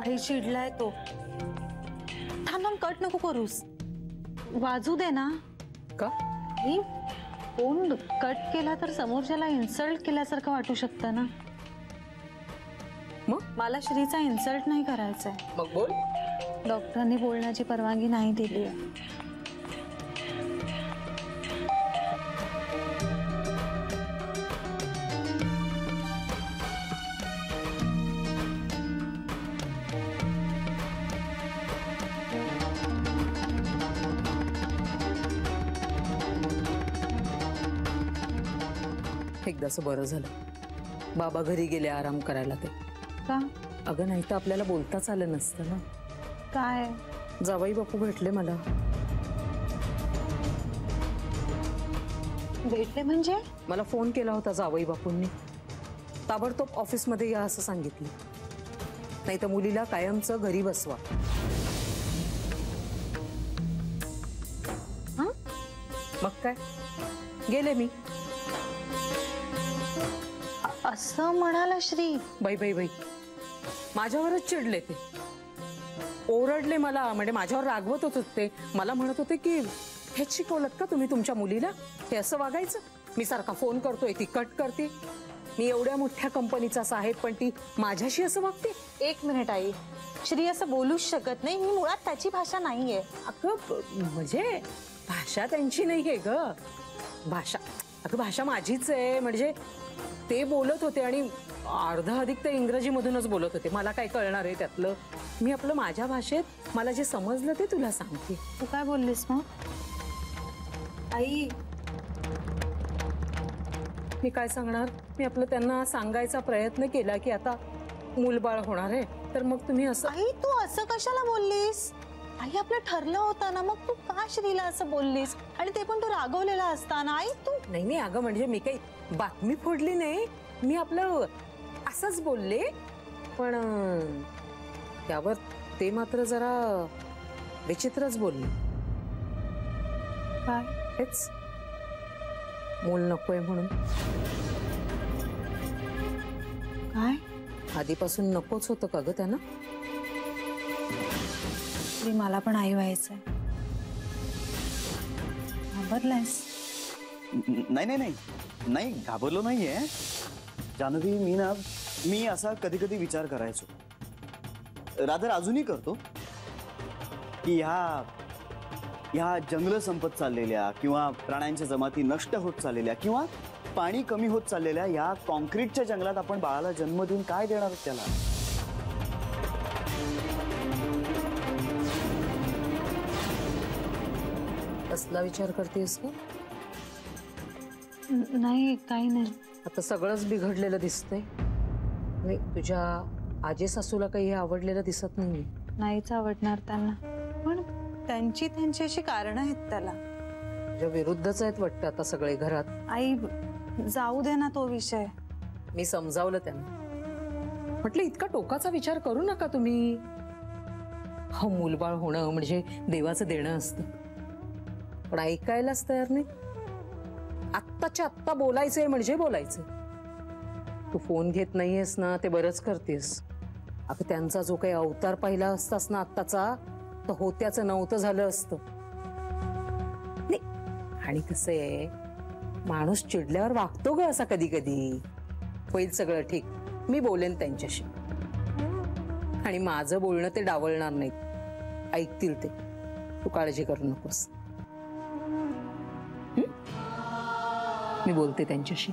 आई चिडलाय तो. थांब कट नको करूस, वाजू दे ना. का फोन कट केला तर समोरच्याला इन्सल्ट केल्यासारखं वाटू शकतं ना. मग मला श्रीचा इन्सल्ट नाही करायचंय. मग बोल. डॉक्टरांनी बोलण्याची परवानगी नाही दिली आहे. एकदाच बरं झालं बाबा घरी गेले आराम करायला. ते का? अगं नाही तर आपल्याला बोलताच आलं नसतं ना. काय? जावई बापू भेटले मला. भेटले म्हणजे? मला फोन केला होता जावई बापूंनी. ताबडतोब ऑफिसमध्ये या असं सांगितलं, नाही तर मुलीला कायमचं घरी बसवा. मग काय गेले मी. असं म्हणाला श्री? बाई बाई बाई, माझ्यावरच चिडले ते. ओरडले मला, म्हणजे माझ्यावर रागवत होते ते. मला म्हणत होते की हेच शिकवलत का तुम्ही तुमच्या मुलीला, हे असं वागायचं? मी सारखा फोन करतोय, ती कट करते. मी एवढ्या मोठ्या कंपनीचा साहेब, पण ती माझ्याशी असं वागते. एक मिनिट आई, श्री असं बोलूच शकत नाही. ही मुळात त्याची भाषा नाहीये. अगं म्हणजे भाषा त्यांची नाहीये ग. भाषा अगं भाषा माझीच आहे. म्हणजे ते बोलत होते आणि अर्धा अधिक ते इंग्रजीमधूनच बोलत होते. मला काय कळणार आहे त्यातलं. मी आपलं माझ्या भाषेत मला जे समजलं ते तुला सांगते. तू काय बोललीस मग? आई मी काय सांगणार. मी आपलं त्यांना सांगायचा प्रयत्न केला की आता मूलबाळ होणार आहे, तर मग तुम्ही असं. आई तू असं कशाला बोललीस? आई आपलं ठरलं होतं ना, मग तू का श्रीला असं बोललीस? आणि ते पण तू रागवलेला असताना. आई तू. नाही नाही अगं, म्हणजे मी काही बातमी फोडली नाही. मी आपलं असंच बोलले, पण त्यावर ते मात्र जरा विचित्रच बोलले. काय? हेच मूल नकोय म्हणून. काय? आधीपासून नकोच होतं का ग त्यांना? मला पण आई व्हायचंय. घाबरलायस? नाही नाही नाही नाही, घाबरलो नाहीये जानवी. मी असा कधी कधी विचार करायचो, रादर अजूनही करतो, की ह्या जंगल संपत चाललेल्या, किंवा प्राण्यांच्या जमाती नष्ट होत चाललेल्या, किंवा पाणी कमी होत चाललेल्या या कॉन्क्रीटच्या जंगलात आपण बाळाला जन्म देऊन काय देणार त्याला? कसला विचार करतेस का? नाही, काही नाही. आता सगळंच बिघडलेलं दिसतंय. नाही, तुझ्या आजी सासूला काही आवडलेलं दिसत नाही. नाहीच आवडणार त्यांना, पण त्यांची अशी कारण आहेत त्याला. तुझ्या विरुद्धच आहेत वाटतं आता सगळे घरात. आई जाऊ दे ना तो विषय. मी समजावलं त्यांना. म्हटलं इतका टोकाचा विचार करू नका तुम्ही. हो, मूलबाळ होणं म्हणजे देवाचं देणं असतं. पण ऐकायलाच तयार नाही. आत्ताच्या आत्ता बोलायचंय म्हणजे बोलायचं. तू फोन घेत नाहीयेस ना, ते बरंच करतेस. अगं त्यांचा जो काही अवतार पाहिला असतास ना आत्ताचा, तर होत्याचं नव्हतं झालं असतं. आणि कसं आहे, माणूस चिडल्यावर वागतो ग असा कधी कधी. होईल सगळं ठीक. मी बोलेन त्यांच्याशी, आणि माझं बोलणं ते डावलणार नाहीत. ऐकतील ते. तू काळजी करू नकोस. मी बोलते त्यांच्याशी.